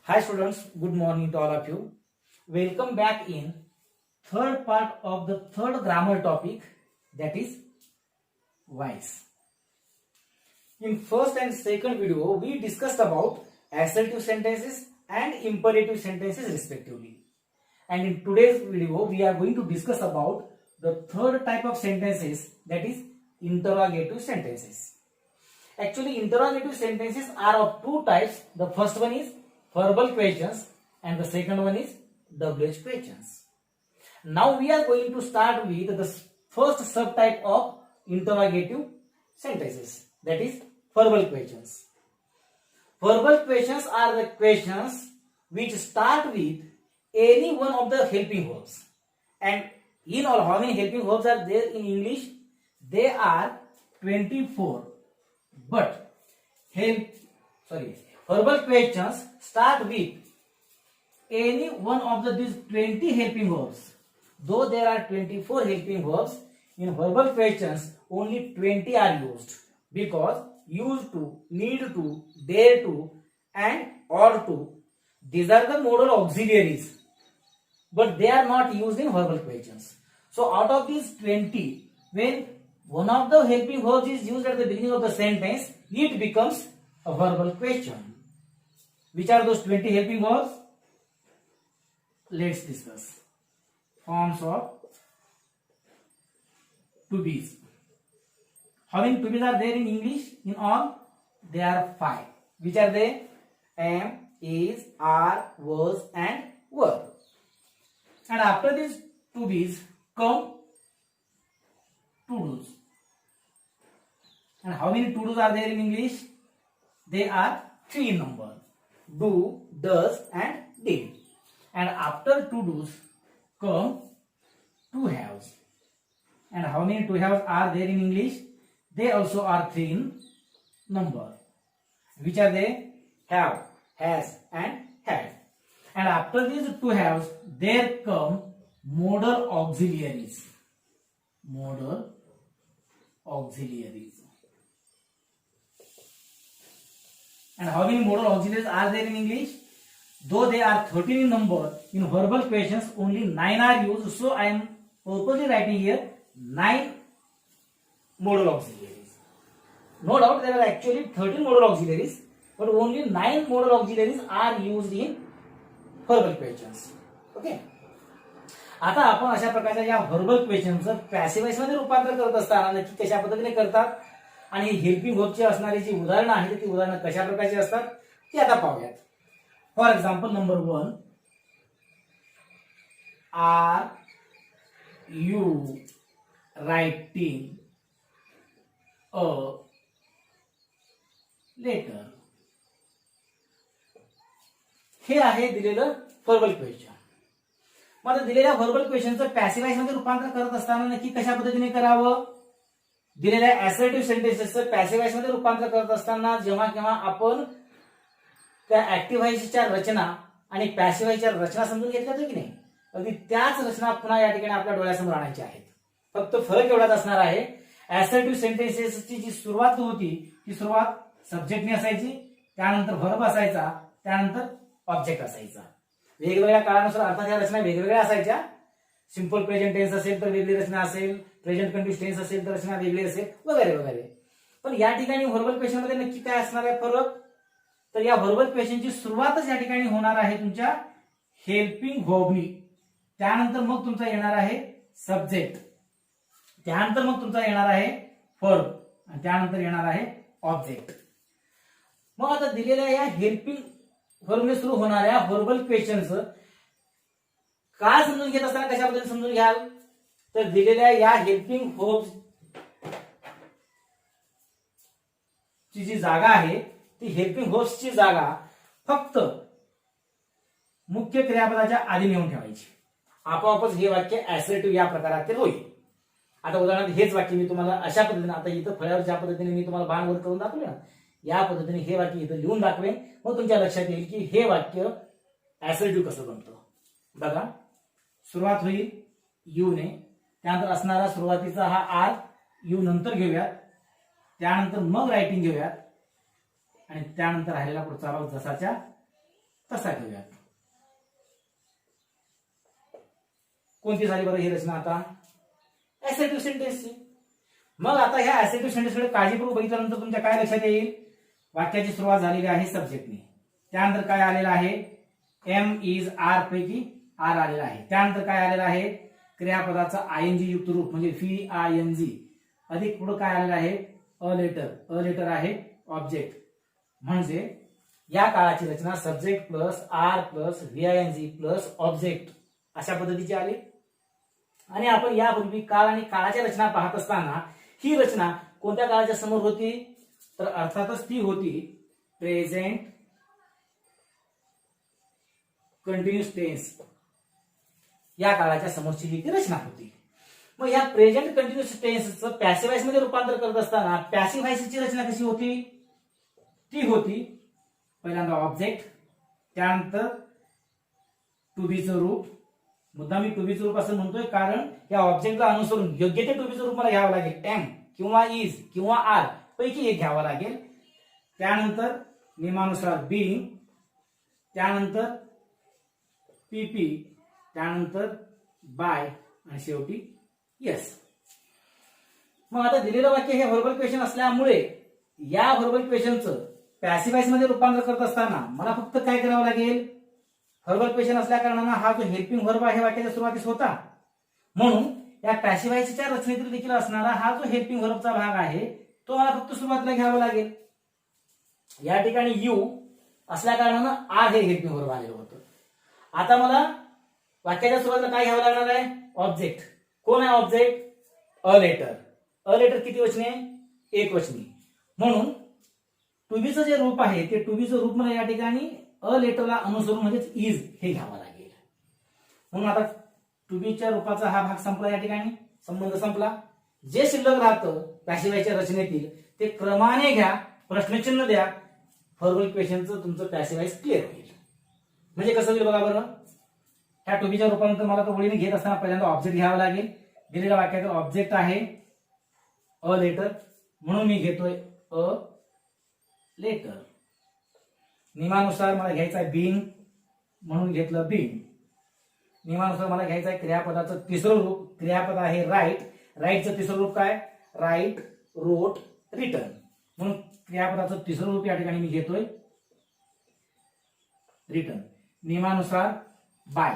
Hi students, good morning to all of you. Welcome back in third part of the third grammar topic, that is whys. In first and second video, we discussed about assertive sentences and imperative sentences respectively. And in today's video, we are going to discuss about the third type of sentences, that is interrogative sentences. Actually, interrogative sentences are of two types. The first one is verbal questions and the second one is WH questions. Now we are going to start with the first subtype of interrogative sentences, that is verbal questions. Verbal questions are the questions which start with any one of the helping verbs. And in all, how many helping verbs are there in English? They are 24. But verbal questions start with any one of these 20 helping verbs. Though there are 24 helping verbs, in verbal questions only 20 are used, because used to, need to, dare to and ought to, these are the modal auxiliaries, but they are not used in verbal questions. So out of these 20, when one of the helping verbs is used at the beginning of the sentence, it becomes a verbal question. Which are those 20 helping verbs? Let's discuss. Forms of to be's. How many to be's are there in English? In all, there are 5. Which are they? Am, is, are, was and were. And after these to be's come to do's. And how many to do's are there in English? They are 3 in number. Do, does and did. And after to do's come to haves. And how many to haves are there in English? They also are 3 in number. Which are they? Have, has and had. And after these to haves, there come modal auxiliaries. Modal auxiliaries. And how many modal auxiliaries are there in English? Though they are 13 in number, in verbal questions only 9 are used. So I am purposely writing here 9 modal auxiliaries. No doubt there are actually 13 modal auxiliaries, but only 9 modal auxiliaries are used in verbal questions. Okay. आता आपण अशा प्रकारच्या या verbal क्वेश्चनचं passive voice मध्ये रूपांतर करत असताना नक्की कशा पद्धतीने करतात आणि हेल्पिंग वर्बची असणारी जी उदाहरणं आहेत ती उदाहरणं कशा प्रकारची असतात ती आता पाहूयात. For example number 1, are you writing a letter. हे आहे दिलेलं व्हर्बल क्वेश्चन. मग दिलेल्या व्हर्बल क्वेश्चनचं पॅसिव्ह वॉइस मध्ये रूपांतर करत असताना नक्की कशा पद्धतीने करावं? दिलेल्या असर्टिव्ह सेंटेन्सेसचं पॅसिव्ह वॉइस मध्ये रूपांतर करत असताना जेव्हा केव्हा आपण त्या ऍक्टिव्ह वॉइसच्या रचना आणि पॅसिव्ह वॉइसच्या रचना समजून घेतल्या की नाही, अगदी त्याच रचना पुन्हा या ठिकाणी आपल्या डोळ्यासमोर आणायच्या आहेत. फक्त फरक एवढाच असणार आहे, असर्टिव्ह सेंटेन्सेसची जी सुरुवात होती ती सुरुवात सब्जेक्टने असायची, त्यानंतर व्हर्ब असायचा, त्यानंतर ऑब्जेक्ट असायचा. वेगवेगळ्या काळानुसार अर्थात या रचना वेगवेगळ्या असायच्या. सिंपल प्रेझेंट टेन्स असेल तर वेगळी रचना असेल, प्रेझेंट कंटिन्यूअस टेन्स असेल तर रचना वेगळी असेल, वगैरे वगैरे. पण या ठिकाणी व्हर्बल क्वेश्चन मध्ये नक्की काय असणार आहे फरक? तर या व्हर्बल क्वेश्चनची सुरुवातच या ठिकाणी होणार आहे तुमच्या हेल्पिंग व्हर्बनी. त्यानंतर मग तुमचा येणार आहे सब्जेक्ट, त्यानंतर मग तुमचा येणार आहे व्हर्ब आणि त्यानंतर येणार आहे ऑब्जेक्ट. मग आता दिलेल्या या हेल्पिंग व्हर्बने सुरू होणाऱ्या व्हर्बल क्वेश्चनचं काय समजून घेत असताना कशा पद्धतीने समजून घ्याल? तर दिलेल्या या हेल्पिंग व्हर्ब ची जी जागा आहे ती हेल्पिंग व्हर्ब्सची जागा फक्त मुख्य क्रियापदाच्या आधी नेऊन ठेवायची. आपोआपच हे वाक्य असर्टिव्ह या प्रकारातील होईल. आता उदाहरणार्थ हेच वाक्य मी तुम्हाला अशा पद्धतीने, आता इथं फळ्यावर ज्या पद्धतीने मी तुम्हाला बाण वर करून दाखवले ना, या पद्धतीने हे वाक्य इथं लिहून दाखवेन. मग तुमच्या लक्षात येईल की हे वाक्य असर्टिव्ह कसं बनतं. बघा, सुरुवात होईल यू ने, त्यानंतर असणारा सुरुवातीचा हा आर यू नंतर घेऊयात, त्यानंतर मग रायटिंग घेऊयात आणि त्यानंतर राहिलेला पुढचा भाग जसाच्या तसा घेऊयात. कोणती झाली बरं ही रचना आता? ऍसर्टिव्ह सेंटेन्सची. मग आता ह्या ऍसर्टिव्ह सेंटेन्सकडे काळजीपूर्वक बघितल्यानंतर तुमच्या काय लक्षात येईल? वाक्याची सुरुवात झालेली आहे सब्जेक्टने, त्यानंतर काय आलेलं आहे? एम इज आर पैकी आर आलेला आहे. त्यानंतर काय आलेलं आहे? क्रियापदाचं आयएनजी युक्त रूप म्हणजे VING अधिक पुढे काय आलेलं आहे? A letter. अ लेटर आहे ऑब्जेक्ट. म्हणजे या काळाची रचना subject plus are plus VING plus object अशा पद्धतीची आली. आणि आपण यापूर्वी काळ आणि काळाच्या रचना पाहत असताना ही रचना कोणत्या काळाच्या समोर होती? तर अर्थातच ती होती प्रेझेंट कंटिन्युअस टेन्स या काळाच्या समोरची ही ती रचना होती. मग या प्रेझेंट कंटिन्युअस टेन्सचं पॅसिव्ह व्हॉइस मध्ये रूपांतर करत असताना पॅसिव्ह व्हॉइसची रचना कशी होती? ती होती पहिल्यांदा ऑब्जेक्ट, त्यानंतर टू बीचं रूप. मुद्दा मी टू बीचं रूप असं म्हणतोय कारण या ऑब्जेक्टला अनुसरून योग्य ते टू बीचं रूप मला घ्यावं लागेल. एम किंवा इज किंवा आर पैकी एक घ्यावं लागेल. त्यानंतर नियमानुसार बीइंग, त्यानंतर PP, त्यानंतर बाय आणि शेवटी येस. मग आता दिलेलं वाक्य हे व्हर्बल क्वेश्चन असल्यामुळे या व्हर्बल क्वेश्चनचं पॅसिव्ह व्हॉइस मध्ये रूपांतर करत असताना मला फक्त काय करावं लागेल? व्हर्बल क्वेश्चन असल्या कारणानं हा जो हेल्पिंग व्हर्ब आहे वाक्याच्या सुरुवातीस होता, म्हणून या पॅसिव्ह व्हॉइसच्या रचनेतील देखील असणारा हा जो हेल्पिंग व्हर्बचा भाग आहे तो मला फक्त सुरुवातीला घ्यावा लागेल. या ठिकाणी यू असल्या कारणानं आर हे हेल्पिंग व्हर्ब आलेलं होतं. आता मला वाक्याच्या सुरुवातीला काय घ्यावं लागणार आहे? ऑब्जेक्ट. कोण आहे object? A letter. A letter किती वचनी आहे? एक वचनी. म्हणून टूबीचं जे रूप आहे ते टूबीचं रूप मला या ठिकाणी अ लेटरला अनुसरून म्हणजेच इज हे घ्यावं लागेल. म्हणून आता टूबीच्या रूपाचा हा भाग संपला, या ठिकाणी संबंध संपला. जे शिल्लक राहतं पॅसिव्ह व्हॉइसच्या रचनेतील ते क्रमाने घ्या, प्रश्नचिन्ह द्या, व्हर्बल क्वेश्चनचं तुमचं पॅसिव्ह व्हॉइस क्लिअर होईल. म्हणजे कसं होईल बघा बरं. ह्या टूबीच्या रूपानंतर मला तो ओळीने घेत असताना पहिल्यांदा ऑब्जेक्ट घ्यावा लागेल. दिलेल्या वाक्यात ऑब्जेक्ट आहे अ लेटर, म्हणून मी घेतोय अ लेटर. नियमानुसार मला घ्यायचं आहे बीइंग, म्हणून घेतलं बीइंग. नियमानुसार मला घ्यायचं आहे क्रियापदाचं तिसरं रूप. क्रियापद आहे राईट. राईटचं तिसरं रूप काय? राईट, रोट, रिटर्न. म्हणून क्रियापदाचं तिसरं रूप या ठिकाणी मी घेतोय रिटर्न. नियमानुसार बाय.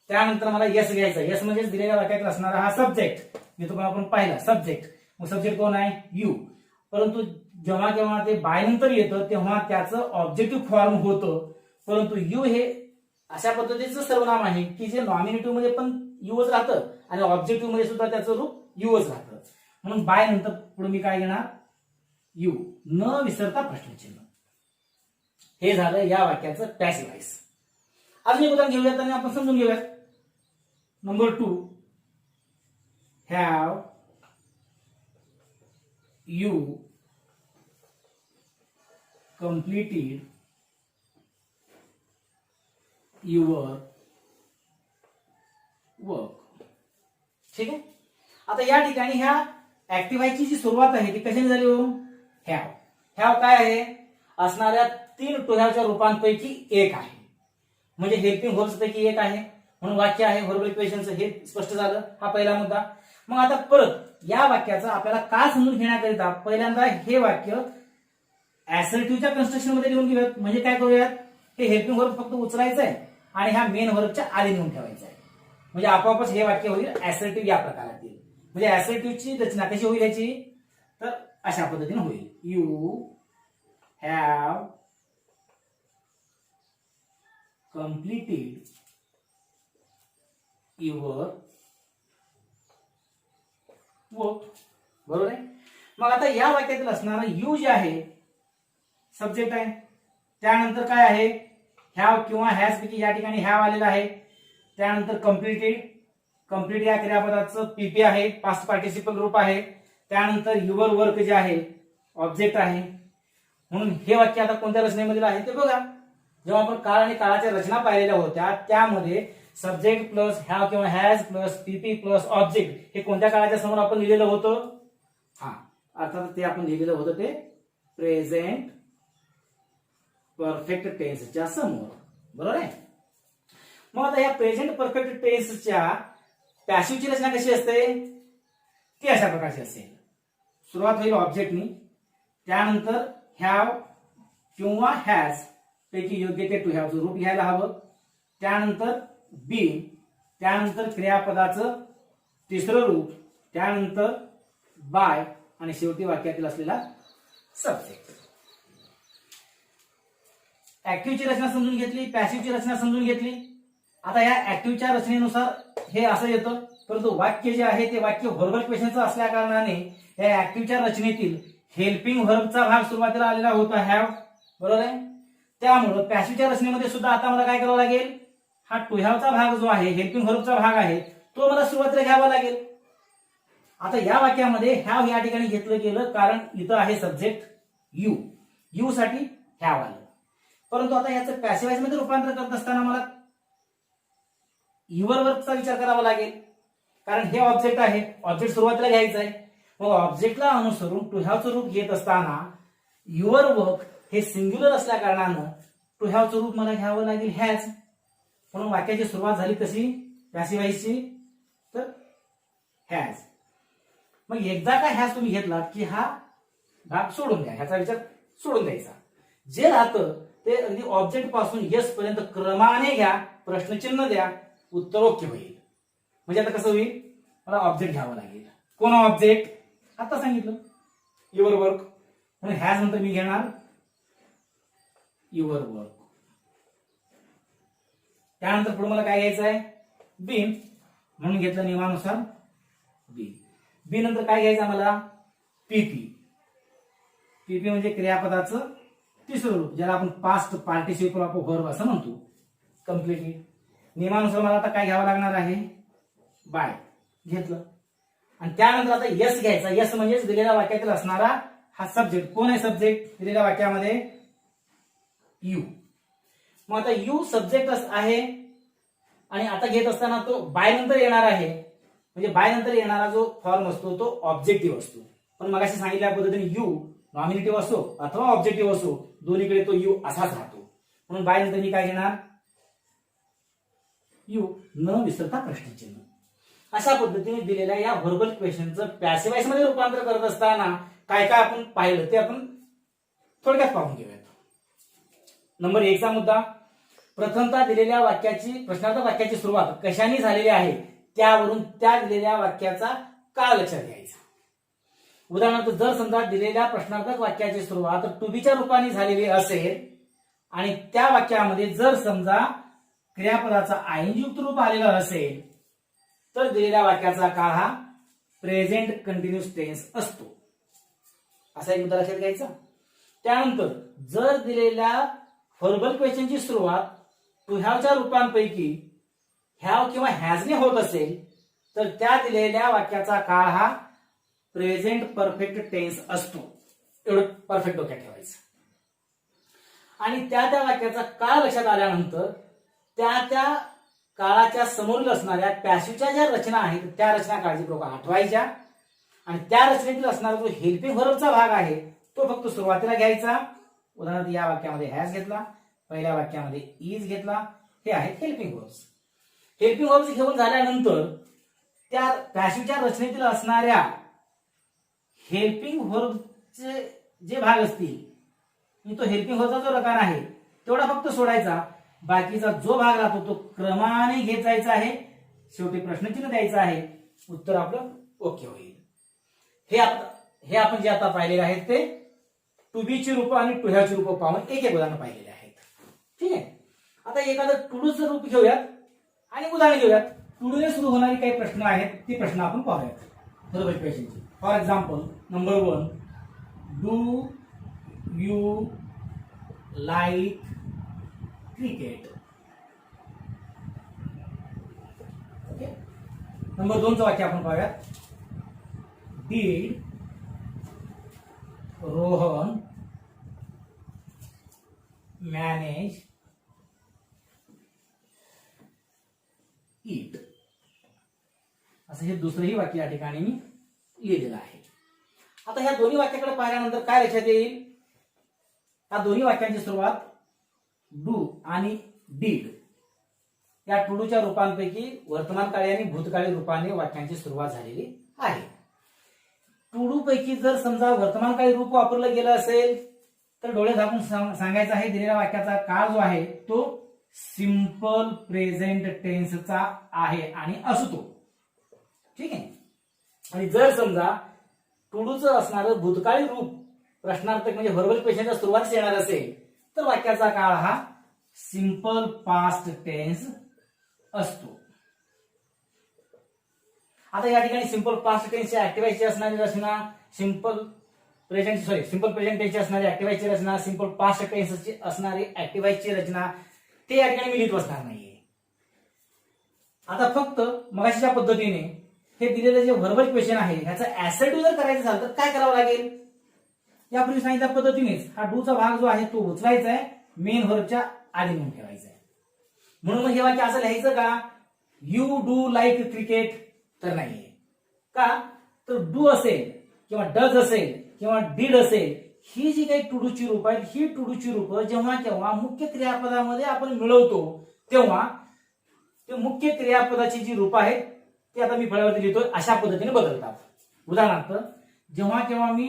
त्यानंतर मला यस घ्यायचं. यस म्हणजे दिलेल्या वाक्यात असणारा हा सब्जेक्ट. मी तुम्हाला आपण पाहिला सब्जेक्ट. मग सब्जेक्ट कोण आहे? यू. परंतु जेव्हा केव्हा ते बाय नंतर येतं तेव्हा त्याचं ऑब्जेक्टिव्ह फॉर्म होतं, परंतु यू हे अशा पद्धतीचं सर्वनाम आहे की जे नॉमिनेटिव्ह मध्ये पण यूच राहतं आणि ऑब्जेक्टिव्ह मध्ये सुद्धा त्याचं रूप यूच राहतं. म्हणून बाय नंतर पुढे मी काय घेणार? यू, न विसरता प्रश्नचिन्ह. हे झालं या वाक्याचं पॅसिव्ह व्हॉइस. अजून एक उदाहरण घेऊयात आणि आपण समजून घेऊयात. Number 2, have you completed your work. ठीक आहे. आता या ठिकाणी ह्या ऍक्टिव्ह व्हायची जी सुरुवात आहे ती कशाने झाली हो? हॅव. हॅव काय आहे? असणाऱ्या 3 टू हॅवच्या रूपांपैकी एक आहे, म्हणजे हेल्पिंग व्हर्ब्स पैकी एक आहे, म्हणून वाक्य आहे व्हर्बल क्वेश्चनचं. हे स्पष्ट झालं, हा पहिला मुद्दा. मग आता परत या वाक्याचा आपल्याला का समजून घेण्याकरिता पहिल्यांदा हे वाक्य ऍसर्टिव्हच्या कन्स्ट्रक्शन मध्ये लिहून घेऊयात. म्हणजे काय करूयात? हे हेल्पिंग व्हर्ब फक्त उचलायचं आहे आणि ह्या मेन व्हर्बच्या आधी लिहून ठेवायचं आहे. म्हणजे आपोआपच हे वाक्य होईल ऍसर्टिव्ह या प्रकारातील. म्हणजे ऍसर्टिव्हची रचना कशी होईल याची? तर अशा पद्धतीने होईल. You have completed your work. बरोबर आहे. मग आता या वाक्यातील असणारा यू जे आहे सब्जेक्ट आहे. त्यानंतर काय आहे? हॅव किंवा हॅज पैकी या ठिकाणी हॅव आलेला आहे. त्यानंतर कंप्लीटेड. कंप्लीट या क्रियापदाचं PP आहे, पास्ट पार्टिसिपल रूप आहे. त्यानंतर युअर वर्क जे आहे ऑब्जेक्ट आहे. म्हणून हे वाक्य आता कोणत्या रचनेमधील आहे ते बघा. जेव्हा आपण काळ आणि काळाच्या रचना पाहिलेल्या होत्या त्यामध्ये सब्जेक्ट प्लस हॅव किंवा has plus PP plus object हे कोणत्या काळाच्या समोर आपण लिहिलेलं होतं? हा, अर्थात ते आपण लिहिलेलं होतं ते प्रेझेंट परफेक्ट टेन्सच्या समोर. बरोबर आहे. मग आता या प्रेझेंट परफेक्ट टेन्सच्या पॅसिव्हची रचना कशी असते ती अशा प्रकारची असेल. सुरुवात होईल ऑब्जेक्टनी, त्यानंतर हॅव किंवा हॅज पैकी योग्य ते टू हॅवचं रूप घ्यायला हवं, त्यानंतर बीन, त्यानंतर क्रियापदाचं तिसरं रूप, त्यानंतर बाय आणि शेवटी वाक्यातील असलेला सब्जेक्ट. ऍक्टिव्हची रचना समजून घेतली, पॅसिव्हची रचना समजून घेतली. आता या ऍक्टिव्हच्या रचनेनुसार हे असं येतं, परंतु वाक्य जे आहे ते वाक्य व्हर्बल क्वेश्चनचं असल्या कारणाने या ऍक्टिव्हच्या रचनेतील हेल्पिंग व्हर्बचा भाग सुरुवातीला आलेला होता हॅव, बरोबर आहे. त्यामुळं पॅसिव्हच्या रचनेमध्ये सुद्धा आता मला काय करावं लागेल, हा टू हॅवचा भाग जो आहे हेल्पिंग व्हर्बचा भाग आहे तो मला सुरुवातीला घ्यावा लागेल. आता या वाक्यामध्ये हॅव या ठिकाणी घेतलं गेलं कारण इथं आहे सब्जेक्ट यू, यू साठी हॅव आलं. परंतु आता याचं पॅसिव्हाइज मध्ये रूपांतर करत असताना मला युअर वर्कचा विचार करावा लागेल, कारण हे ऑब्जेक्ट आहे, ऑब्जेक्ट सुरुवातीला घ्यायचं आहे. मग ऑब्जेक्टला अनुसरून टू हॅवचं रूप घेत असताना युअर वर्क हे सिंग्युलर असल्या कारणानं टू हॅवचं रूप मला घ्यावं लागेल हॅज. म्हणून वाक्याची सुरुवात झाली कशी पॅसिव्हाइजची, तर हॅज. मग एकदा का हॅज तुम्ही घेतला की हा भाग सोडून द्या, ह्याचा विचार सोडून द्यायचा. जे राहतं ते अगदी ऑब्जेक्ट पासून यस पर्यंत क्रमाने घ्या, प्रश्नचिन्ह द्या, उत्तर ओके होईल. म्हणजे आता कसं होईल, मला ऑब्जेक्ट घ्यावं लागेल. कोण ऑब्जेक्ट, आता सांगितलं युअर वर्क, म्हणून हॅज नंतर मी घेणार युअर वर्क. त्यानंतर पुढे मला काय घ्यायचं आहे, बीन, म्हणून घेतलं नियमानुसार बीन. बी नंतर काय घ्यायचं मला, पीपी. पीपी म्हणजे क्रियापदाचं तिसरं रूप, ज्याला आपण पास्ट पार्टिसिपल ऑफ व्हर्ब असं म्हणतो. कम्प्लिटली नियमानुसार मला आता काय घ्यावं लागणार आहे, बाय घेतलं. आणि त्यानंतर आता यस घ्यायचा. यस म्हणजे दिलेल्या वाक्यातील असणारा हा सब्जेक्ट. कोण आहे सब्जेक्ट दिलेल्या वाक्यामध्ये, यू. मग आता यू सब्जेक्ट आहे आणि आता घेत असताना तो बाय नंतर येणार आहे, म्हणजे बाय नंतर येणारा जो फॉर्म असतो तो ऑब्जेक्टिव्ह असतो. पण मगाशी सांगितल्या पद्धतीने यू नॉमिनेटिव्ह असो अथवा ऑब्जेक्टिव्ह असो, दोन्हीकडे तो यू असाच राहतो. म्हणून बाय नंतर मी काय घेणार, यू, न विसरता प्रश्नचिन्ह. अशा पद्धतीने दिलेल्या या व्हर्बल क्वेश्चनचं पॅसिव्हाइज मध्ये रूपांतर करत असताना काय काय आपण पाहिलं ते आपण थोडक्यात पाहून घेऊयात. नंबर 1 चा मुद्दा, प्रथमतः दिलेल्या वाक्याची प्रश्नार्थ वाक्याची सुरुवात कशाने झालेली आहे त्यावरून त्या दिलेल्या वाक्याचा काळ लक्षात घ्यायचा. उदाहरणार्थ जर समजा दिलेल्या प्रश्नार्थक वाक्याची सुरुवात टू बीच्या रूपाने झालेली असेल आणि त्या वाक्यामध्ये जर समजा क्रियापदाचा आयएनजी युक्त रूप आलेला असेल तर दिलेल्या वाक्याचा काळ हा प्रेझेंट कंटिन्युअस टेन्स असतो. असा एक मुद्दा लक्षात घ्यायचा. त्यानंतर जर दिलेल्या व्हर्बल क्वेश्चनची सुरुवात टू हॅवच्या रूपांपैकी हॅव किंवा हॅजने होत असेल तर त्या दिलेल्या वाक्याचा काळ हा प्रेझेंट परफेक्ट टेन्स असतो. एवढं परफेक्ट डोक्यात ठेवायचं. आणि त्या वाक्याचा काळ लक्षात आल्यानंतर त्या काळाच्या समोरील असणाऱ्या पॅसिव्हच्या ज्या रचना आहेत त्या रचना काळजीपूर्वक आठवायच्या आणि त्या रचनेतील असणारा जो हेल्पिंग व्हर्बचा भाग आहे तो फक्त सुरुवातीला घ्यायचा. उदाहरणार्थ या वाक्यामध्ये हॅज घेतला, पहिल्या वाक्यामध्ये इज घेतला, हे आहेत हेल्पिंग व्हर्ब्स. हेल्पिंग व्हर्ब्स घेऊन झाल्यानंतर त्या पॅसिव्हच्या रचनेतील असणाऱ्या हेल्पिंग व्हर्बचे जे भाग असतील तो हेल्पिंग व्हर्बचा जो रकाना आहे तेवढा फक्त सोडायचा. बाकीचा जो भाग राहतो तो क्रमाने घेत जायचा आहे, शेवटी प्रश्नचिन्ह द्यायचं आहे, उत्तर आपलं ओके होईल. हे आपण जे आता पाहिलेले आहेत ते टू बी ची रूप आणि टू हॅव ची रूप पाहून एक एक उदाहरण पाहिलेले आहेत. ठीक आहे. आता एखादं टुडूचं रूप घेऊयात आणि उदाहरण घेऊयात. टुडूने सुरू होणारी काही प्रश्न आहेत ती प्रश्न आपण पाहूयात व्हर्बल क्वेश्चनची. For example number 1, do you like cricket. Okay. Number 2चं वाक्य आपण पाहूयात. Did Rohan manage it. असं हे दुसरंही वाक्य या ठिकाणी मी लिहिलेलं आहे. आता ह्या दोन्ही वाक्याकडे पाहिल्यानंतर काय लक्षात येईल, या दोन्ही वाक्यांची सुरुवात डू आणि डीड या टू डूच्या रूपांपैकी वर्तमानकाळी आणि भूतकाळी रूपाने वाक्यांची सुरुवात झालेली आहे. टू डू पैकी जर समजा वर्तमानकाळी रूप वापरलं गेलं असेल तर डोळे झाकून सांगायचं आहे दिलेल्या वाक्याचा काळ जो आहे तो सिंपल प्रेझेंट टेन्सचा आहे आणि असतो. ठीक आहे. आणि जर समजा टू डूचं असणारं भूतकाळी रूप प्रश्नार्थक म्हणजे व्हर्बल क्वेश्चनच्या सुरुवातीस येणार असेल तर वाक्याचा काळ हा सिंपल पास्ट टेन्स असतो. आता या ठिकाणी सिंपल पास्ट टेन्सची ऍक्टिव्हायची असणारी रचना, सिंपल प्रेझेंट टेन्सची असणारी ऍक्टिव्हायची रचना, सिंपल पास्ट टेन्सची असणारी ऍक्टिव्हायची रचना ते या ठिकाणी मी लिहित बसणार नाहीये. आता फक्त मगाशीच्या पद्धतीने हे दिलेलं जे व्हर्बल क्वेश्चन आहे ह्याचं ऍसर्टिव्ह जर करायचं झालं तर काय करावं लागेल? यापूर्वी सांगितल्या पद्धतीनेच हा डूचा भाग जो आहे तो उचलायचा आहे, मेन व्हर्बच्या आधी म्हणून ठेवायचा आहे. म्हणून मग हे वाक्य असं लिहायचं का यू डू लाईक क्रिकेट? तर नाहीये. का तर डू असेल किंवा डज असेल किंवा डीड असेल ही जी काही टू डूची रूप आहेत ही टू डूची रूप जेव्हा केव्हा मुख्य क्रियापदामध्ये आपण मिळवतो तेव्हा ते मुख्य क्रियापदाची जी रूप आहेत ती आता मी फळ्यावरती लिहितोय अशा पद्धतीने बदलतात. उदाहरणार्थ जेव्हा केव्हा मी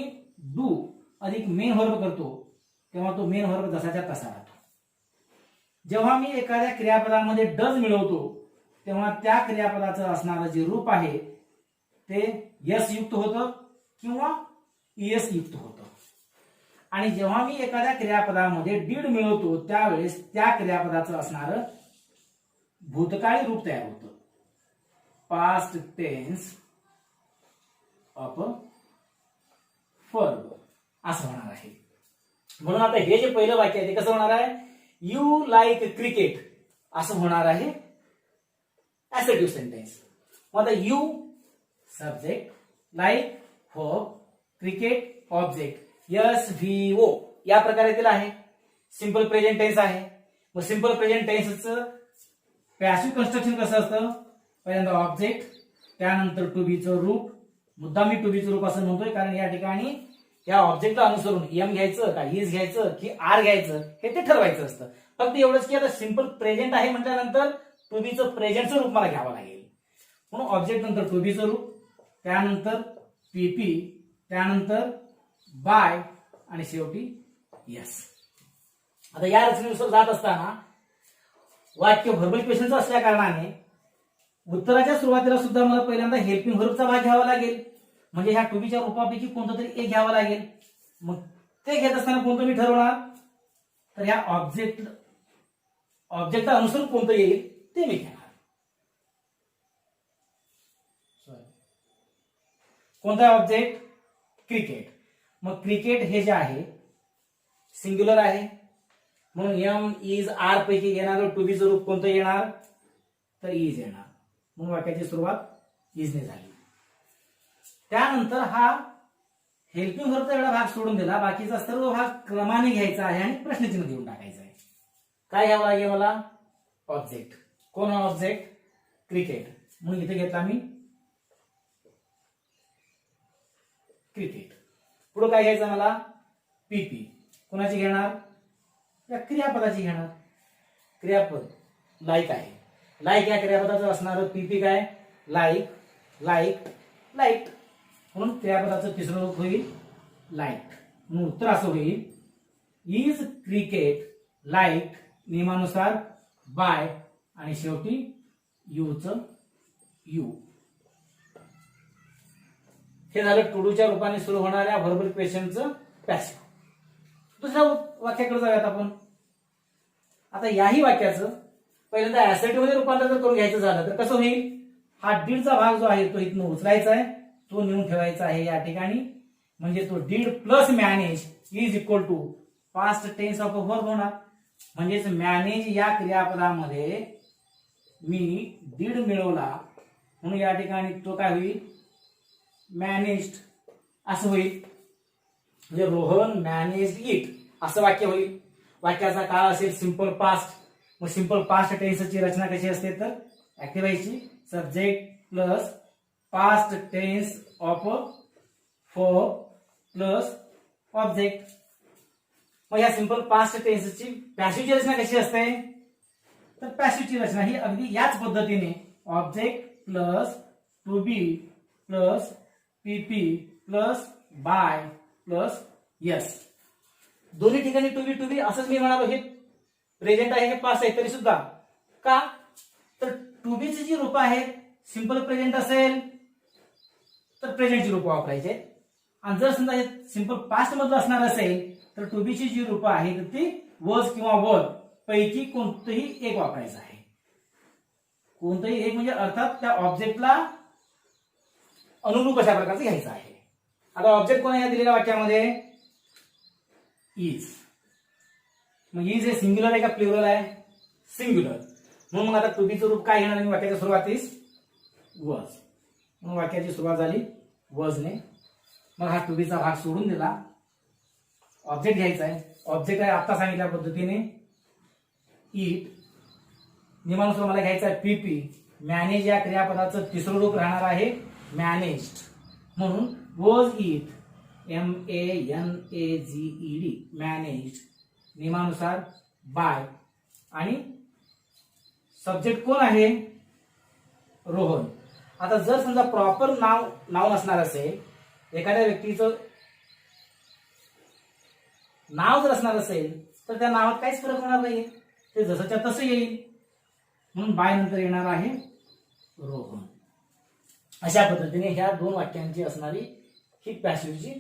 डू अधिक मेन व्हर्ब करतो तेव्हा तो मेन व्हर्ब जसाच्या तसा राहतो. जेव्हा मी एखाद्या क्रियापदामध्ये डज मिळवतो तेव्हा त्या क्रियापदाचं असणारं जे रूप आहे ते यस युक्त होतं किंवा ईएस युक्त होतं. आणि जेव्हा मी एखाद्या क्रियापदामध्ये डीड मिळवतो त्यावेळेस त्या क्रियापदाचं असणारं भूतकाळी रूप तयार होतं, पास्ट टेन्स ऑफ वर्ब असं होणार आहे. म्हणून आता हे जे पहिलं वाक्य आहे ते कसं होणार आहे? यू लाईक क्रिकेट असं होणार आहे ऍसर्टिव्ह सेंटेन्स. मग आता you subject, like verb, cricket object, SVO या प्रकारे दिला आहे. सिंपल प्रेझेंट टेन्स आहे. मग सिंपल प्रेझेंट टेन्सचं पॅसिव्ह कन्स्ट्रक्शन कसं असतं? पहिल्यांदा ऑब्जेक्ट, त्यानंतर टू बीचं रूप. मुद्दाम मी टू बीचं रूप असं म्हणतोय कारण या ठिकाणी या ऑब्जेक्टला अनुसरून एम घ्यायचं का इज घ्यायचं की आर घ्यायचं हे ते ठरवायचं असतं. फक्त एवढंच की आता सिंपल प्रेझेंट आहे म्हटल्यानंतर टू बीचं प्रेझेंटचं रूप मला घ्यावं लागेल. म्हणून ऑब्जेक्ट नंतर टू बीचं रूप, त्यानंतर पीपी, त्यानंतर बाय आणि शेवटी यस. आता या रचनेनुसार जात असताना वाक्य व्हर्बल क्वेश्चनचं असल्या कारणाने उत्तराच्या सुरुवातीला सुद्धा मला पहिल्यांदा हेल्पिंग व्हर्बचा भाग घ्यावा लागेल. म्हणजे ह्या टू बीच्या रूपापैकी कोणतं तरी एक घ्यावं लागेल. मग ते घेत असताना कोणतं मी ठरवणार? तर ह्या ऑब्जेक्टला अनुसरून कोणतं येईल ते मी घेणार. कोणता ऑब्जेक्ट? क्रिकेट. मग क्रिकेट हे जे आहे सिंग्युलर आहे म्हणून एम इज आर पैकी येणारं टू बीचं रूप कोणतं येणार? तर इज येणार. म्हणून वाक्याची सुरुवात इजने झाली. त्यानंतर हा हेल्पिंग व्हर्बचा एवढा भाग सोडून दिला, बाकीचा सर्व भाग क्रमाने घ्यायचा आहे आणि प्रश्नचिन्ह देऊन टाकायचं आहे. काय घ्यावं लागेल मला? ऑब्जेक्ट. कोण ऑब्जेक्ट? क्रिकेट. म्हणून इथे घेतला मी क्रिकेट. पुढे काय घ्यायचं मला? पीपी. कोणाची घेणार? या क्रियापदाची घेणार. क्रियापद लाईक आहे. लाईक या क्रियापदाचं असणार पीपी काय? Like, like, light. म्हणून क्रियापदाचं तिसरं रूप होईल लाईट. म्हणून उत्तर असं होईल इज क्रिकेट लाईट नियमानुसार बाय आणि शेवटी यूचं यू. हे झालं टूडूच्या रूपाने सुरू होणाऱ्या व्हर्बल क्वेश्चनचं पॅसिव्ह. दुसऱ्या वाक्याकडे जाऊयात आपण. आता याही वाक्याचं पहिल्यांदा ऍसर्टिव्ह मध्ये रूपांतर जर करून घ्यायचं झालं तर कसं होईल? हा डीडचा भाग जो आहे तो इथनं उचलायचा आहे, तो नेऊन ठेवायचा आहे या ठिकाणी. म्हणजे तो did plus manage is equal to past tense of a verb होणार. म्हणजेच मॅनेज या क्रियापदामध्ये मी डीड मिळवला म्हणून या ठिकाणी तो काय होईल? मॅनेज्ड असं होईल. म्हणजे रोहन मॅनेज्ड इट असं वाक्य होईल. वाक्याचा काळ असेल सिंपल पास्ट. मग सिंपल पास्ट टेन्सची रचना कशी असते? तर ऍक्टिव्हायची subject plus past tense of for plus object. मग या सिंपल पास्ट टेन्सची पॅसिव्हची रचना कशी असते? तर पॅसिव्हची रचना ही अगदी याच पद्धतीने object plus to be plus पीपी प्लस बाय प्लस यस. दोन्ही ठिकाणी टू बी असंच मी म्हणालो, हे प्रेझेंट आहे हे पास्ट आहे तरी सुद्धा. का तर टू बीची जी रूपं आहेत सिंपल प्रेझेंट असेल तर प्रेझेंटची रूपं वापरायचे, आणि जर समजा हे सिंपल पास्ट मधलं असणार असेल तर टू बीची जी रूपं आहेत ती वॉज किंवा वर पैकी कोणतंही एक वापरायचं आहे. कोणतंही एक म्हणजे अर्थात त्या ऑब्जेक्टला अनुरूप अशा प्रकारचं घ्यायचं आहे. आता ऑब्जेक्ट कोण आहे या दिलेल्या वाक्यामध्ये? इज. मग इज हे सिंग्युलर आहे का प्लुरल आहे? सिंग्युलर. म्हणून मग आता टू बीचं रूप काय घेणार मी वाक्याच्या सुरुवातीस? वॉज. म्हणून वाक्याची सुरुवात झाली वॉजने. मग हा टू बीचा भाग सोडून दिला, ऑब्जेक्ट घ्यायचा आहे. ऑब्जेक्ट आहे आता सांगितल्या पद्धतीने इट. नियमानुसार मला घ्यायचा आहे पीपी. मॅनेज या क्रियापदाचं तिसरं रूप राहणार आहे मॅनेज्ड. म्हणून वॉज इट MANAGED मॅनेज्ड. नियमानुसार बाय. आणि सब्जेक्ट कोण आहे? रोहन. आता जर समजा प्रॉपर नाव असणार असेल, एखाद्या व्यक्तीचं नाव जर असणार असेल तर त्या नावात काहीच फरक होणार नाही, ते जसंच्या तसं येईल. म्हणून बाय नंतर येणार आहे रोहन. अशा पद्धतीने ह्या दोन वाक्यांची असणारी ही पॅसिव्हची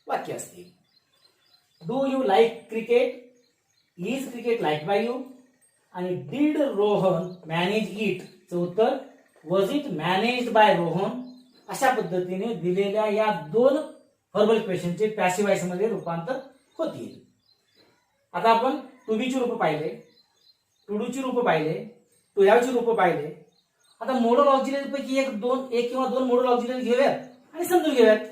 वाक्य असतील. Do you like cricket? Is cricket like by you? आणि डीड रोहन मॅनेज इट? चं उत्तर was it managed by Rohan? अशा पद्धतीने दिलेल्या या दोन व्हर्बल क्वेश्चनचे पॅसिव्ह वॉइस मध्ये रूपांतर होतील. आता आपण टू बीची रूप पाहिले, टू डूची रूप पाहिले, टू हॅवची रूप पाहिले. आता मोडल ऑक्झिलरी पैकी एक किंवा दोन मोडल ऑक्झिलरी घेऊयात आणि समजून घेऊयात.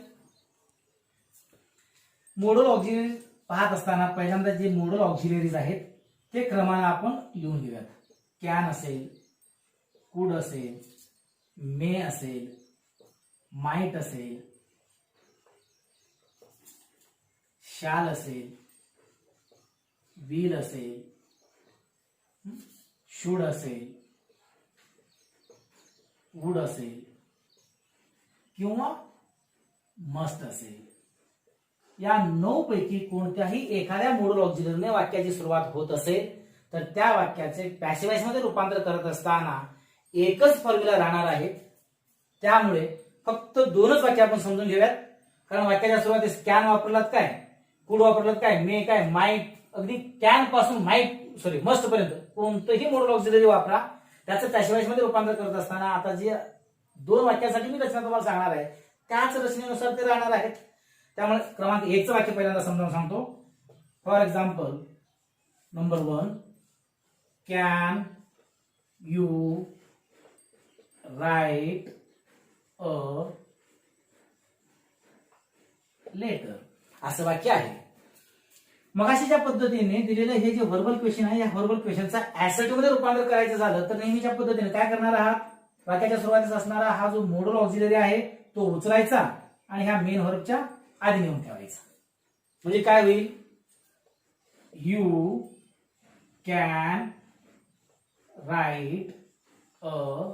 मोडल ऑक्झिलरी पाहत असताना पहिल्यांदा जे मोडल ऑक्झिलरीज आहेत ते क्रमाने आपण लिहून घेऊयात. कॅन असेल, कुड असेल, मे असेल, माइट असेल, शॅल असेल, विल असेल, शुड असेल, वुड असेल किंवा मस्ट असेल. या 9 पैकी कोणत्याही एखाद्या मोडल ऑक्झिलरीने वाक्याची सुरुवात होत असेल तर त्या वाक्याचे पॅसिव्ह वॉइस मध्ये रूपांतर करत असताना एकच फॉर्म्युला राहणार आहे. त्यामुळे फक्त दोनच वाक्य आपण समजून घेऊयात. कारण वाक्याच्या सुरुवातीस कॅन वापरलात काय, कुड वापरलात काय, मे काय, माइट, अगदी कॅन पासून मस्ट पर्यंत कोणतंही मोडल ऑक्झिलरी वापरा, त्याचं पॅसिव्ह वॉइस मध्ये रूपांतर करत असताना आता जे दोन वाक्यासाठी मी रचना तुम्हाला सांगणार आहे त्याच रचनेनुसार ते राहणार आहेत. त्यामुळे क्रमांक 1 चं वाक्य पहिल्यांदा समजावून सांगतो. For example number 1, can you write a letter, असं वाक्य आहे. मगाशी ज्या पद्धतीने दिलेलं हे जे व्हर्बल क्वेश्चन आहे या व्हर्बल क्वेश्चनचा ऍसर्टिव्ह मध्ये रूपांतर करायचं झालं तर नेहमीच्या पद्धतीने काय करणार आहात? वाक्याच्या सुरुवातीस असणारा हा जो मोडल ऑक्झिलरी आहे तो उचलायचा आणि ह्या मेन व्हर्बच्या आधी नेऊन ठेवायचा. म्हणजे काय होईल? You can write a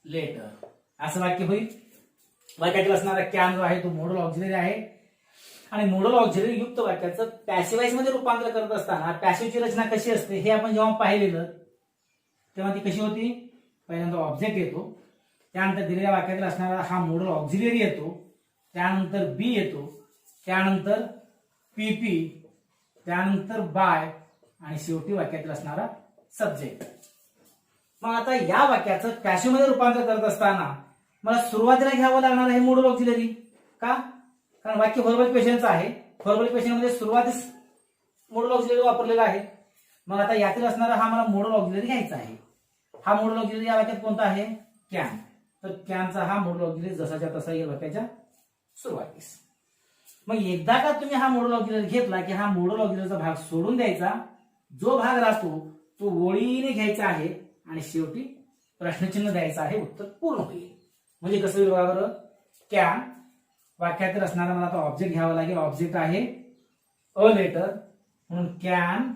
letter, असं वाक्य होईल. वाक्यातील असणारा कॅन जो आहे तो मोडल ऑक्झिलरी आहे आणि मोडल ऑक्झिलरी युक्त वाक्याचं पॅसिव्ह वॉइस मध्ये रूपांतर करत असताना पॅसिव्हची रचना कशी असते हे आपण जेव्हा पाहिलेलं तेव्हा ती कशी होती? पहिल्यांदा ऑब्जेक्ट येतो, त्यानंतर दिलेल्या वाक्यातील असणारा हा मोडल ऑक्झिलरी येतो, त्यानंतर बी येतो, त्यानंतर पीपी, त्यानंतर बाय आणि शेवटी वाक्यातील असणारा सब्जेक्ट. मग आता या वाक्याचं पॅसिव्ह मध्ये रूपांतर करत असताना मला सुरुवातीला घ्यावं लागणार आहे मोडल ऑक्झिलरी. का? कारण वाक्य व्हर्बल क्वेश्चनचं आहे. व्हर्बल क्वेश्चन मध्ये सुरुवातीस मोडल ऑक्झिलरी वापरलेला आहे. मग आता यातील असणारा हा मला मोडल ऑक्झिलरी घ्यायचा आहे. हा मोडल ऑक्झिलरी या वाक्यात कोणता आहे? कॅन. तर कॅनचा हा मोडल ऑक्झिलरी जसाच्या तसा या वाक्याच्या सुरुवातीस. मग एकदा का तुम्ही हा मोडल ऑक्झिलरी घेतला की हा मोडल ऑक्झिलरीचा भाग सोडून द्यायचा, जो भाग राहतो तो ओळीने घ्यायचा आहे आणि शेवटी प्रश्नचिन्ह द्यायचं आहे, उत्तर पूर्ण होईल. म्हणजे कसं होईल बरोबर? कॅन वाक्यातील असणारा मला आता ऑब्जेक्ट घ्यावा लागेल. ऑब्जेक्ट आहे अ लेटर, म्हणून कॅन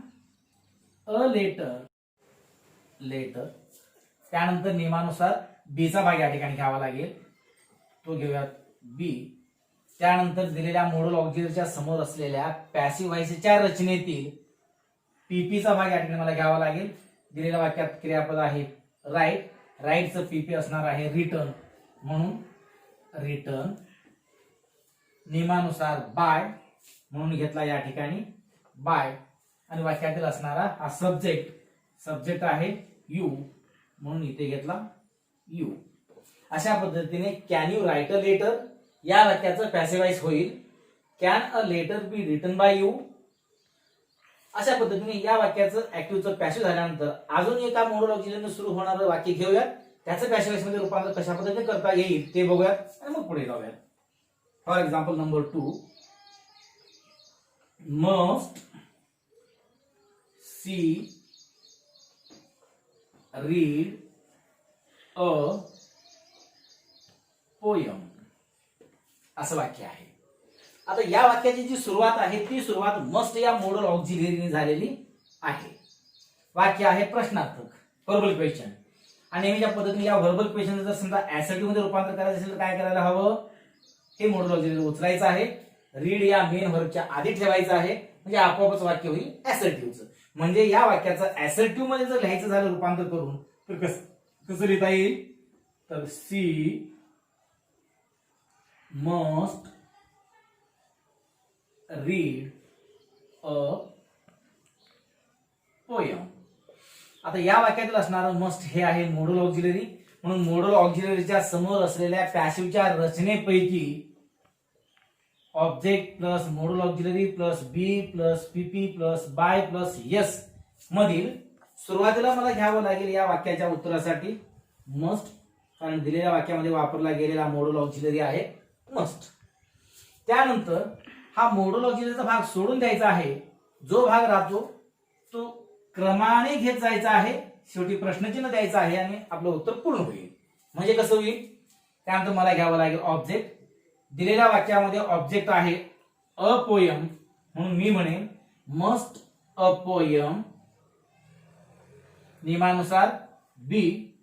अ लेटर लेटर. त्यानंतर नियमानुसार बीचा भाग या ठिकाणी घ्यावा लागेल, तो घेऊयात बी. त्यानंतर दिलेल्या मोडल ऑक्झिलरीच्या समोर असलेल्या पॅसिव्ह व्हॉइसच्या रचनेतील पीपीचा भाग या ठिकाणी मला घ्यावा लागेल. दिलेल्या वाक्यात क्रियापद आहे राईट, राईटचं पीपी असणार आहे रिटर्न, म्हणून रिटर्न. नियमानुसार बाय म्हणून घेतला या ठिकाणी बाय. आणि वाक्यातील असणारा हा सब्जेक्ट आहे यू, म्हणून इथे घेतला यू. अशा पद्धतीने can you write a letter या वाक्याचं पॅसिव्ह व्हॉइस होईल can a letter be written by you. अशा पद्धतीने या वाक्याचं ऍक्टिव्हचं पॅसिव्ह झाल्यानंतर अजून एका मोडल ऑक्झिलरीने सुरू होणारं वाक्य घेऊयात, त्याचं पॅसिव्ह व्हॉइस मध्ये रूपांतर कशा पद्धतीने करता येईल ते बघूयात आणि मग पुढे जाऊयात. For example number 2, must see read a poem असं वाक्य आहे. आता या वाक्याची जी सुरुवात आहे ती सुरुवात मस्ट या मोडल ऑक्झिलरीने झालेली आहे. वाक्य आहे प्रश्नार्थक, व्हर्बल क्वेश्चन. आणि नेहमीच्या पद्धतीने या व्हर्बल क्वेश्चन जर समजा ऍसर्टिव्ह मध्ये रूपांतर करायचं असेल तर काय करायला हवं, हे मोडल ऑक्झिलरी उचलायचं आहे, रीड या मेन व्हर्बच्या आधी ठेवायचं आहे, म्हणजे आपोआपच वाक्य होईल ऍसर्टिव्हचं. म्हणजे या वाक्याचं ऍसर्टिव्ह मध्ये जर लिहायचं झालं रूपांतर करून तर कसं लिहिता येईल, तर she must read a poem. आता या वाक्यातील असणारं मस्ट हे आहे मोडल ऑक्झिलरी, म्हणून मोडल ऑक्झिलरीच्या समोर असलेल्या पॅसिव्हच्या रचनेपैकी ऑब्जेक्ट प्लस मोडल ऑक्झिलरी प्लस बी प्लस पीपी प्लस बाय प्लस यस मधील सुरुवातीला मला घ्यावं लागेल या वाक्याच्या उत्तरासाठी मस्ट, कारण दिलेल्या वाक्यामध्ये वापरला गेलेला मोडल ऑक्झिलरी आहे मस्ट. त्यानंतर हा मोडल ऑक्झिलरीचा भाग सोडून द्यायचा आहे, जो भाग राहतो तो क्रमाने घेत जायचा आहे, शेवटी प्रश्नचिन्ह द्यायचं आहे आणि आपलं उत्तर पूर्ण होईल. म्हणजे कसं होईल, त्यानंतर मला घ्यावं लागेल ऑब्जेक्ट. दिलेल्या वाक्यामध्ये ऑब्जेक्ट आहे अ पोयम, म्हणून मी म्हणेन मस्ट अ पोयम. नियमानुसार बी,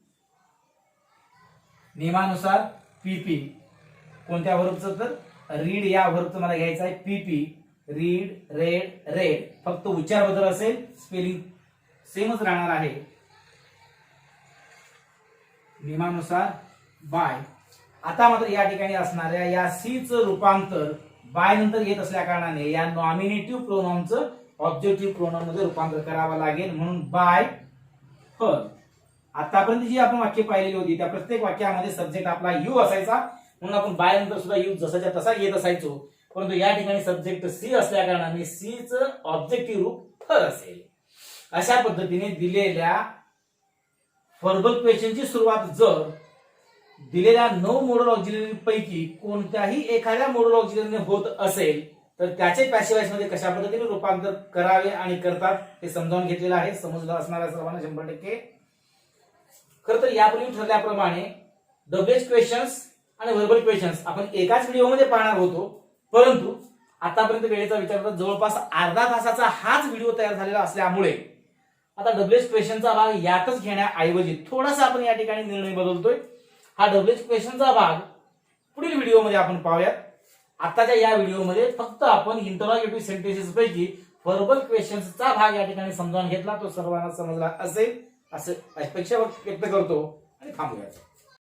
नियमानुसार पीपी. कोणत्या व्हर्बचं, तर रीड या व्हर्बचं मला घ्यायचं आहे पीपी, रीड रेड रेड. फक्त उच्चार बदल असेल, स्पेलिंग सेमच राहणार आहे. नियमानुसार बाय. आता मात्र या ठिकाणी असणाऱ्या या सी चं रूपांतर बाय नंतर येत असल्या कारणाने या नॉमिनेटिव्ह प्रोनाउनचं ऑब्जेक्टिव्ह प्रोनाउन मध्ये रूपांतर करावं लागेल, म्हणून बाय हर. आतापर्यंत जी आपण वाक्य पाहिलेली होती त्या प्रत्येक वाक्यामध्ये सब्जेक्ट आपला यू असायचा, म्हणून आपण बाय नंतर सुद्धा यू जसाच्या तसा येत असायचो. परंतु या ठिकाणी सब्जेक्ट सी असल्या कारणाने सी चं ऑब्जेक्टिव्ह रूप हर असेल. अशा पद्धतीने दिलेल्या व्हर्बल क्वेश्चनची सुरुवात जर दिलेल्या 9 मोडल ऑक्झिलरी पैकी कोणत्याही एखाद्या मोडल ऑक्झिलरीने होत असेल तर त्याचे पॅसिव्ह व्हॉइस मध्ये कशा पद्धतीने रूपांतर करावे आणि करतात हे समजावून घेतलेलं आहे. समजलं असणाऱ्या सर्वांना 100%. खरं तर यापूर्वी ठरल्याप्रमाणे डब्ल्यूएच क्वेश्चन्स आणि व्हर्बल क्वेश्चन्स आपण एकाच व्हिडिओमध्ये पाहणार होतो, परंतु आतापर्यंत वेळेचा विचार करता जवळपास अर्धा तासाचा हाच व्हिडिओ तयार झालेला असल्यामुळे आता डब्ल्यूएच क्वेश्चनचा भाग यातच घेण्याऐवजी थोडासा आपण या ठिकाणी निर्णय बदलतोय. हा डब्ल्यूएच क्वेश्चनचा भाग पुढील व्हिडिओमध्ये आपण पाहूयात. आताच्या या व्हिडिओमध्ये फक्त आपण इंटरॉगेटिव्ह सेंटेन्सेस पैकी व्हर्बल क्वेश्चन्सचा भाग या ठिकाणी समजावून घेतला, तो सर्वांना समजला असेल असं अपेक्षा व्यक्त करतो आणि थांबूयात.